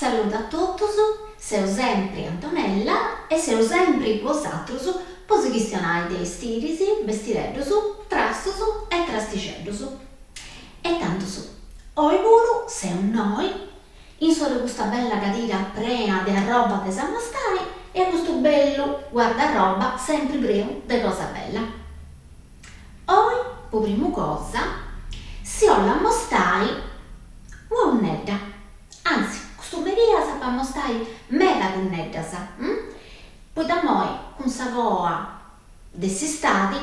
saluto a tutti, seu sempre Antonella e seu sempre vosotros posicionai de stirisi, vestireddus, trastus e trasticeddus. E tantos, oi puru seu noi, in solo questa bella cadira prena de roba de s'ammastai e questo bello guardaroba sempre primo de cosa bella. Oi, per prima cosa, si ho la mostai uonnedda, anzi, questo media sappiamo stai mega gunnedda sa, poi da noi, con sa voa dessi stati,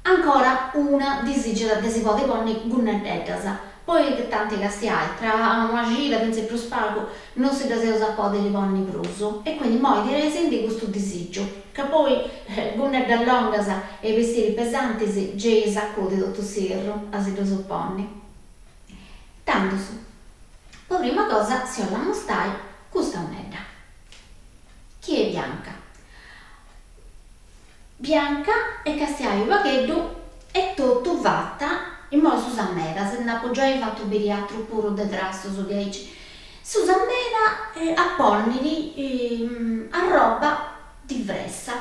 ancora una disigera de si può di ponni gunnedda sa. Poi che tanti casti hai, tra una gira pensi più spago, non si desea po' di ponni pruso. E quindi moi direi sempre questo disagio, che poi gunnedda longa sa e vestiti pesanti si già saccudi tutto sirro, a si lo supponni. Tanto su. Per prima cosa si ho la mostai questa unedda. Chi è bianca? Bianca e castiaio vaghetto e tutto vatta in modo Susammera, se ne appoggiai fatto biriatro puro de trasto su di aici. Susammera a ponnili a roba di vressa,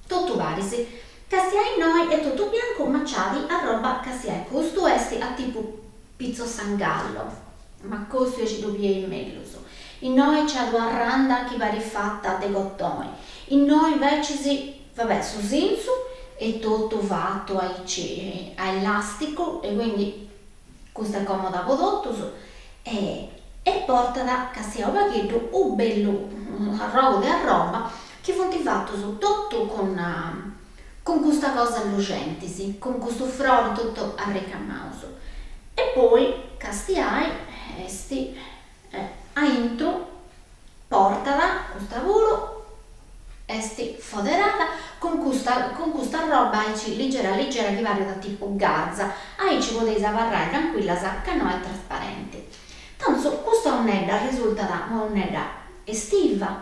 tutto varisi. Castiai noi e tutto bianco macciati a roba castiai. Questo esti a tipo pizzo sangallo, ma questo ci dobbiamo in meglio. In noi c'è la randa che va rifatta de gottoni. In noi invece si, vabbè, su senso e tutto fatto a elastico e quindi questo è comodo prodotto e porta da cassia vaghetto un bello roba che fonti fatto su tutto con questa cosa lucente, con questo froro tutto arrecamato e poi castiai esti a intro portala questo lavoro esti foderata con questa roba leggera che varia da tipo gazza. Ci potete avarrare tranquilla che non è trasparente. Tanto questa unedda risulta da unedda estiva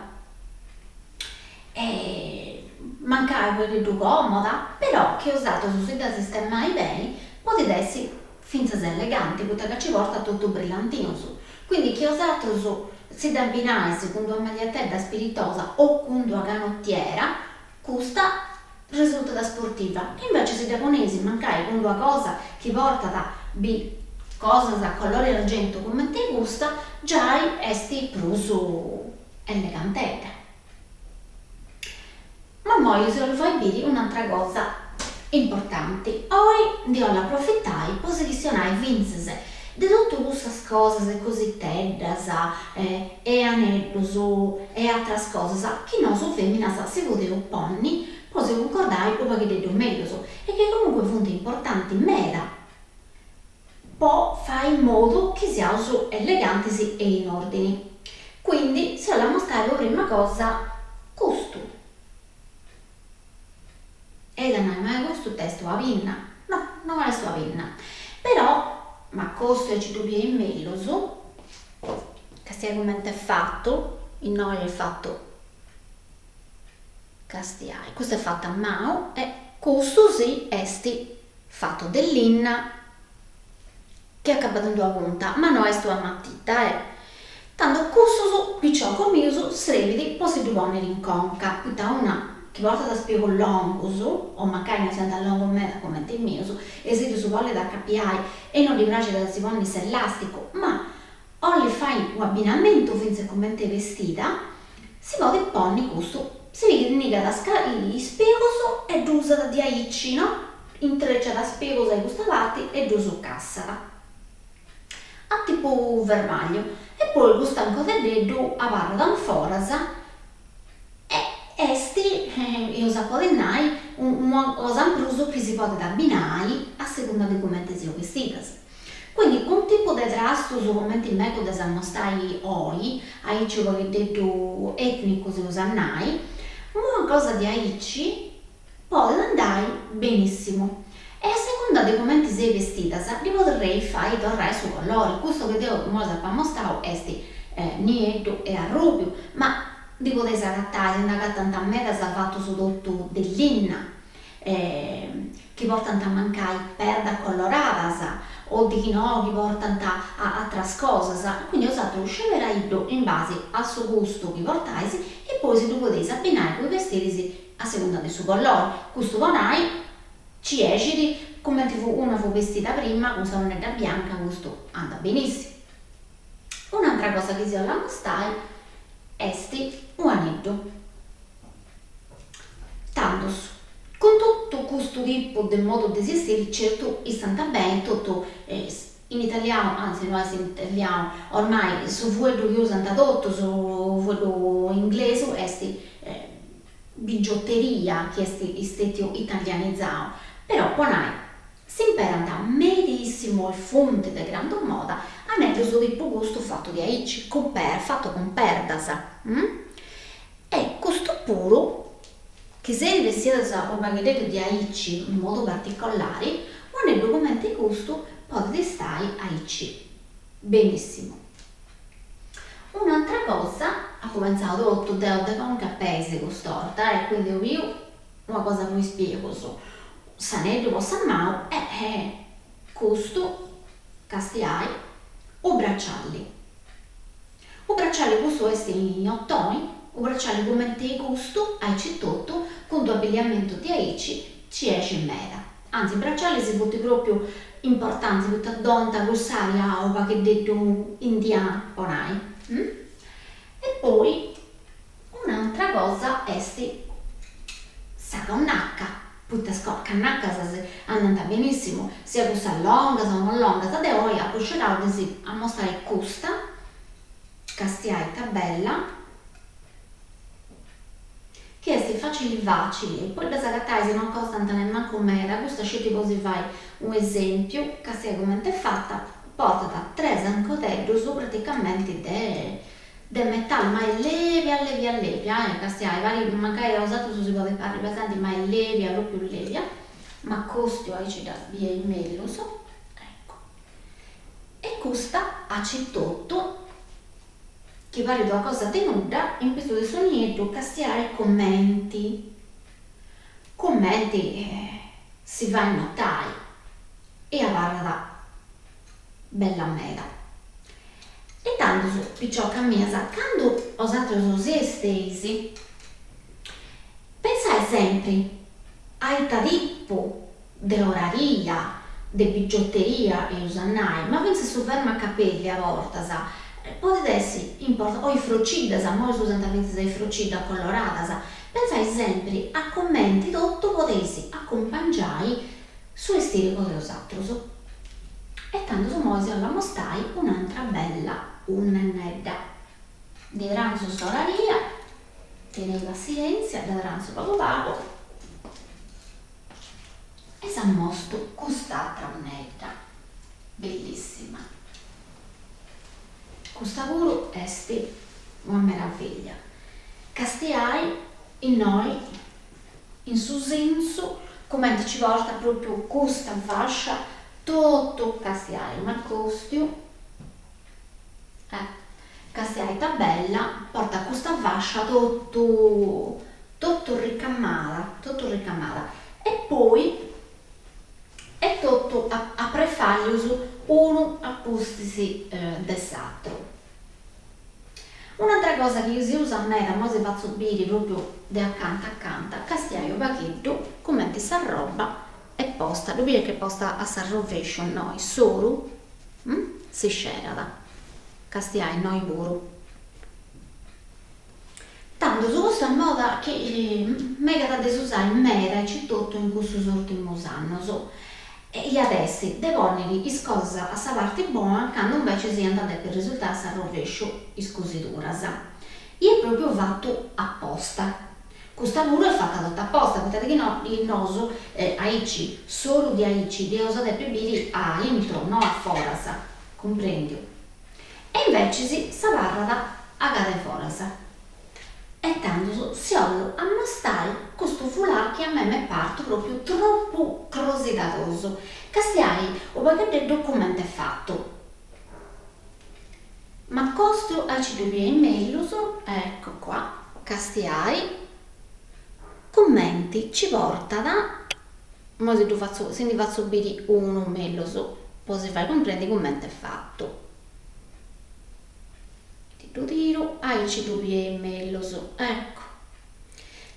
e mancare quelli più comoda, però che usato su si da sistemare bene potete essere finza eleganti, perché ci porta tutto brillantino su. Quindi che usato su si da abbinare secondo una maglietta spiritosa o con una canottiera, questa risulta da sportiva. Invece se giapponesi mancai con una cosa che porta da cose da colore argento come te gusta, già esti pruso elegantetta. Ma poi se lo fai dire un'altra cosa importante. Oggi di la approfittai per selezionare vinzese di tutte queste cose così teddas e aneddosi e altre cose che non sono femmina si poteva ponni poi si concordare come che detto meglio e che comunque sono importanti mera può fare in modo che sia eleganti e in ordine. Quindi se la mostrare la prima cosa questo e da non è questo testo a vinna no, non è sua vinna però ma questo ci dobbiamo in meglio su che sia come è fatto in noi è fatto castiai questo è fatto a mano e questo sì esti fatto dell'inna che è accabato in due punta ma non è tua matita tanto questo su picciò come uso srevidi poi si dovone l'inconca da una che porta da spiego lungo su, o magari non senta lungo me come te mio su, esito su volle da capiai e non li piace da si ponni se elastico, ma o le fai un abbinamento finché come te vestita, si può ponni questo, si vede niga da spiego su e giusa da diaici, no? Intreccia da spiego e questa parte e giù su cassara. A tipo vermaglio. E poi questo ancora dedo a barra da un forasa esti io sapodennai una cosa impruso che si può abbinare a seconda di come ti sia vestita. Quindi un tipo di trasto su come il metodo che mostrai oggi, aici vuoi detto etnico si usannai, una cosa di aici può andare benissimo. E a seconda di come ti sei vestita, li potrei fare tornare su colori. Questo che devo mostrare è niente e arrubio, ma di poter adattare una tanta meta sa fatto su tutto dell'inna che portano a mancare perda colorata o di chi no, chi portano a tras cose, quindi ho usato lo sceveraido in base al suo gusto che portaisi e poi si lo potete abbinare con i vestiti a seconda del suo colore. Questo vonai ci esci come una fu vestita prima con salonetta bianca, questo anda benissimo. Un'altra cosa che si alla mostrai è un aneddo. Tanto con tutto questo tipo di modo di esistere, certo istante bene, tutto in italiano, anzi non è in italiano, ormai su quello che usano tradotto, su quello inglese, è bigiotteria che è stato italianizzato, però poi si impara da medesimo il fonte di grande moda, a me questo tipo gusto fatto di aici, fatto con perdas, e questo puro che se rivestita un baghetto di aici in modo particolare, quando il documento di gusto potete stare aici benissimo. Un'altra cosa, ha cominciato tutto da un capese con storta, e quindi io una cosa che mi spiego su sanello o sanmao è questo castiai o bracciali. O bracciali questo è in ottoni, o bracciali come te gusto, aici tutto, con tuo abbigliamento di aici, ci esce in mera. Anzi, i bracciali si voti proprio importanti, tutta donta, rosaria o che detto indiano, onai. E poi, un'altra cosa è sa cannacca. Tutta cannacca andata benissimo, sia questa longa, sia non longa, da ora a procedere a mostrare questa, castiaita bella, che è facile, poi da sagattare se non costa nemmeno com'era, questa scelta così fai un esempio, castiai come è fatta, porta 3 zancotelli praticamente del metallo, ma è levia, castiai, magari ho usato si può fare pesanti, ma è levia, proprio levia, ma costo ci da via in meglio, ecco. E costa acetotto, che pare una cosa tenuta, in questo soggetto castiare commenti si va a notare e a guarda bella mera. E tanto su picciò cammesa, quando ho usato così estesi, pensai sempre ai tarifo dell'oraria, de bigiotteria e usannai, ma pensi su ferma capelli a volte, potete essere importanti, o i frocidas, ma si usano tanto i frocidas coloradas, pensai sempre a commenti tutto potessi accompagnare su stile cose usatto. E tanto su mosi alla mostrai un'altra bella un'ennedda di ranzo storaria, teneva silenzio, da ranzo poco e si mostro quest'altra un'edda bellissima. Questa pure è una meraviglia. Castiai in noi, in suo senso, come ci porta proprio questa fascia, tutto castiai, ma costio, castiai tabella, porta questa fascia tutto ricammata, e poi è tutto a prefaglio uno appostisi dell'altro. Un'altra cosa che io si usa a me, ma si fa subire proprio da accanto, castiaio pacchetto, come sta roba è posta, devo dire che posta a sta rovescio noi, solo si scerada, castiai noi puro. Tanto su questa moda che mega da usare in mera e c'è tutto in questo ultimo anno. E adesso devono cose a sa parte buona quando invece si andate per risultare al rovescio in scositura. Io è proprio fatto apposta. Questa muro è fatta tutta apposta, guardate che no, il noso aici, solo di aici, di usate per bere a intro, non a foras, comprendi? E invece si parla a gare foras. E tanto si ollo a mostrare questo foulard che a me mi parte proprio troppo crosidatoso. Castiai, o perché il documento è fatto. Ma costo a ci dobbiamo in meglio, ecco qua, castiai, commenti, ci porta da, ma se ne faccio bere uno meglio, poi si fai comprendi come è fatto. Tiro, aici tu e mello su, ecco.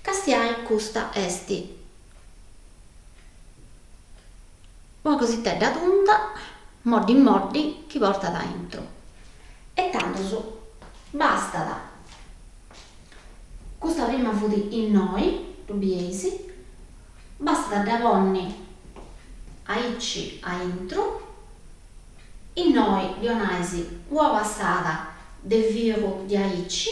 Castiai custa esti una cositella tonda, mordi chi porta dentro. E tanto su, basta da. Questa prima fu in noi, rubiesi, basta da ponni aici a intro, in noi dionaisi uova passata del viro di aici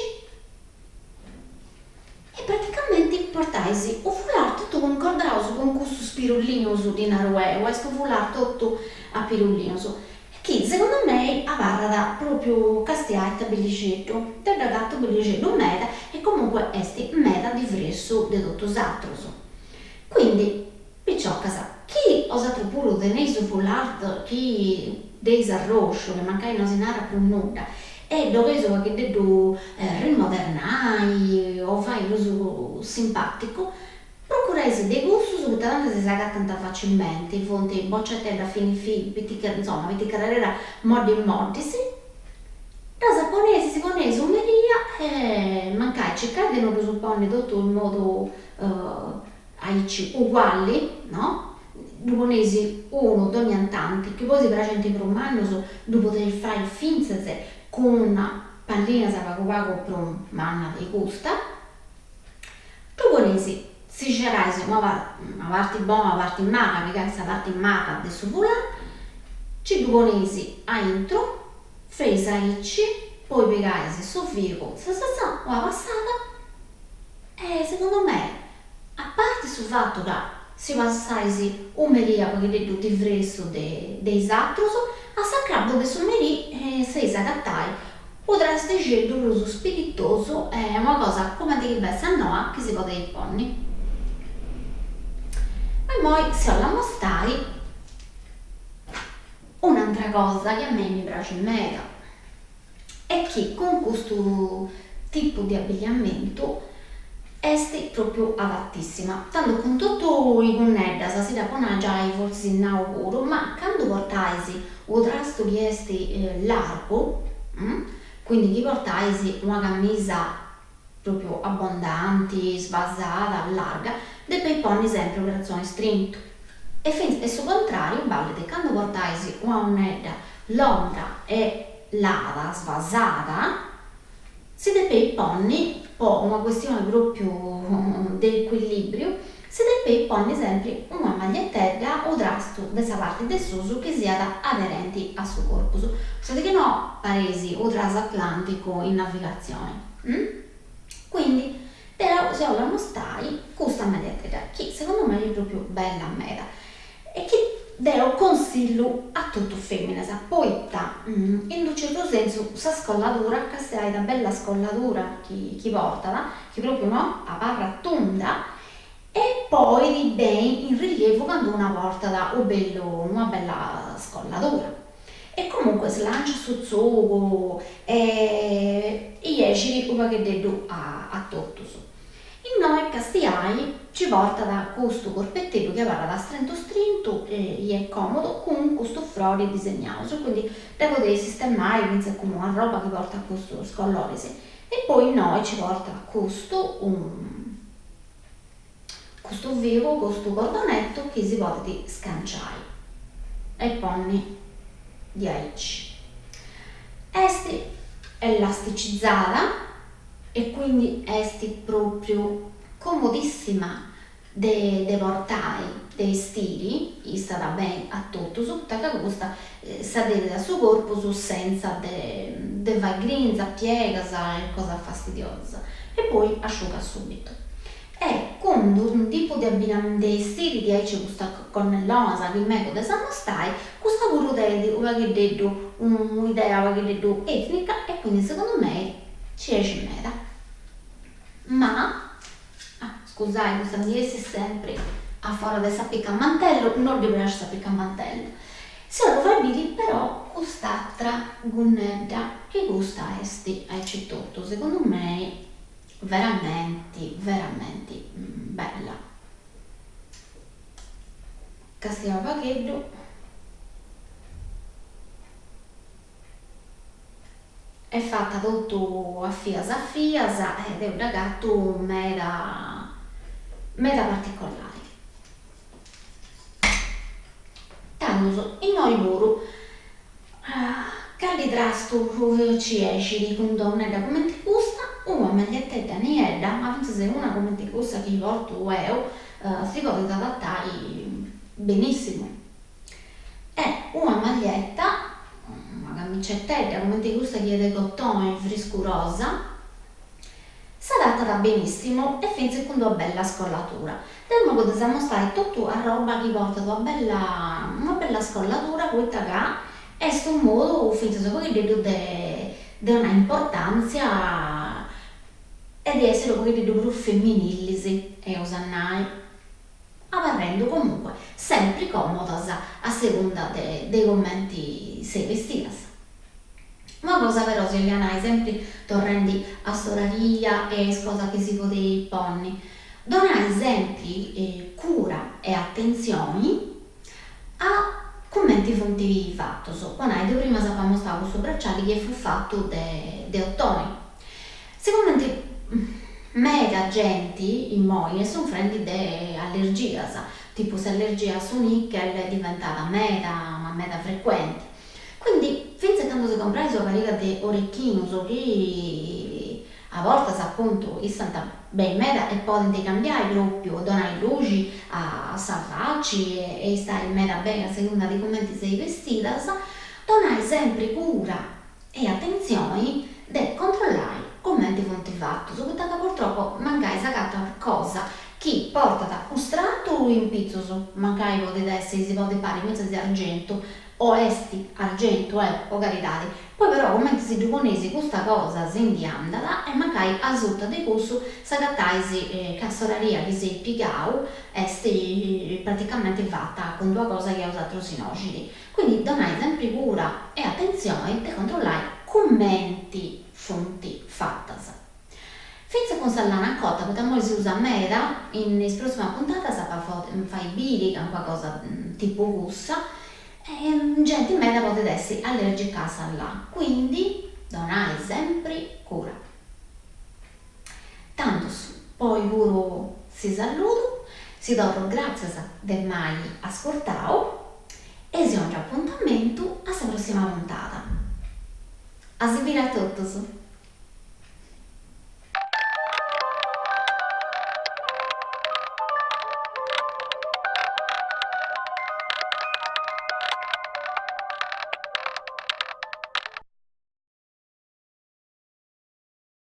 e praticamente portaisi o fular tutto concordato con questo spirullino su di Naruè, questo fular tutto a pirullino su. Che secondo me avarra proprio castiaita bellicetto, del ragazzo bellicetto meta e comunque esti meta di fresso di tutto satroso. Quindi, perciò chi osatro pure tenere su fular chi dei arrosto che magari non si narra più nulla e dove so che devo rimodernare o fare l'uso simpatico, procurarsi dei gusti su che tanto si sa tanto facilmente, fonte boccette da fini, insomma, vedi carriera modi sì. Da giapponese si pone su meria e mancai cercare di non suppone tutto in modo aici uguali, no? Giapponesi uno ogni tanti, che poi si presenta per un anno dopo poter fare il finzese con una pallina sapaco per un manna di gusta. Giapponesi si c'eraisi una parte buona, una parte mala, perché questa parte mala adesso vola, ci giapponesi a intro, fai aici, poi piegaisi su figo, una passata e secondo me, a parte sul fatto che si passaisi un meria perché tutti il fresco dei satroso, a sacrado de summeri sei sagattai potrà scegliere l'uso spiritoso è una cosa come di bessa no che si può dei ponni. E poi se la mostrai un'altra cosa che a me mi piace mega è che con questo tipo di abbigliamento esti proprio adattissima, tanto con tutto i connetta, si da ponaggiare forse in auguro, ma quando portaisi o trasto che esti largo, quindi che portaisi una camisa proprio abbondante, sbasata, larga, deve ponni sempre operazione strinto. E sul contrario, vale quando portaisi una connetta longa e larga, sbasata, si deve ponni po' una questione proprio di equilibrio, si deve ponni sempre una magliettella o drasto questa parte del suo che sia aderenti al suo corpo. Cioè che no, paesi o transatlantico in navigazione. Quindi, se la mostrai, questa maglietta che secondo me è proprio bella meta e che devo consiglio a tutto femmina, poi in un certo senso sa scollatura, che se hai una bella scollatura chi porta, che proprio no, a barra tonda e poi di ben in rilievo quando una porta da una bella scollatura. E comunque si lancia sul zucco e esci come che devo a tutto su. In noi castiai ci porta da questo corpettello che va da strinto e è comodo con questo flori disegnato, quindi da poter sistemare pensa come una roba che porta a questo scollorisi e poi noi ci porta questo vivo, questo cordonetto che si può scanciare e ponni 10. Esti elasticizzata e quindi esti proprio comodissima de portare dei stili, sta da bene a tutto, su che questa sadere dal suo corpo su senza de vai grinza, piega, cosa fastidiosa e poi asciuga subito. E con un tipo di abbinamento dei stili di aici questa connellosa che il metodo sa mostrai, questa pure un'idea etnica e quindi secondo me ci esce meta. Ma scusate, questa mi riesce sempre a fare del sappicammantello, non di piace sappicammantello. Se lo fai bene però quest'altra gunnetta che gusta esti aici tutto, secondo me veramente bella. Castiamo paghetto è fatta tutto a fias ed è un gatto meda particolare. Tanto in noi pure calli trastu ci esci con donnetta come ti gusta, una maglietta niedda, ma se una come ti gusta che porto io, si può adattare benissimo. È una maglietta, una camicettetta come ti gusta che è di cotone frescurosa, si adatta benissimo e finché con una bella scollatura. Del modo di mostrare tutta la roba che porta una bella scollatura, questa che è un modo finché di una importanza e di essere un po' più femminili e osannai, apparendo comunque sempre comoda a seconda dei commenti se vestiti. Una cosa però se gli anai sempre torrendi a storaria e cosa che si poteva ponni. Dona esempi, cura e attenzioni a commenti funtivi fatto. Quando prima sapevamo stare questo bracciale che fu fatto de ottoni. Sicuramente mega gente in moglie sono frendi di allergie, tipo se l'allergia su nickel è diventata meta frequente. Quindi, finché quando si compra la sua carica di orecchini, che a volte appunto stanno ben meta e possono cambiare proprio, donare luci a salvacci e stare meta bene a seconda di come ti sei vestita, donare sempre cura e attenzione di controllare come ti fonti fatto, soprattutto purtroppo magari si cosa chi porta da un strato in pizzo, magari potete essere, si può fare in mezzo di argento, o esti, argento, o carità. Poi però come si giapponesi questa cosa si indiandala e magari a sotto di questo si gattaisi cassoraria che si piegau esti praticamente fatta con due cose che ha usato sinogili. Quindi donai sempre cura e attenzione di controllare commenti fonti fattas. Finché con Sallana Cotta potremmo si usa mera, in prossima puntata fai biri, che è qualcosa tipo gussa, e gente in mera potete essere allergica a Sallà, quindi donare sempre cura. Tanto poi pure si saluto, si do grazie del mai ascoltato e si ho un appuntamento alla prossima puntata. A seguire a tutti!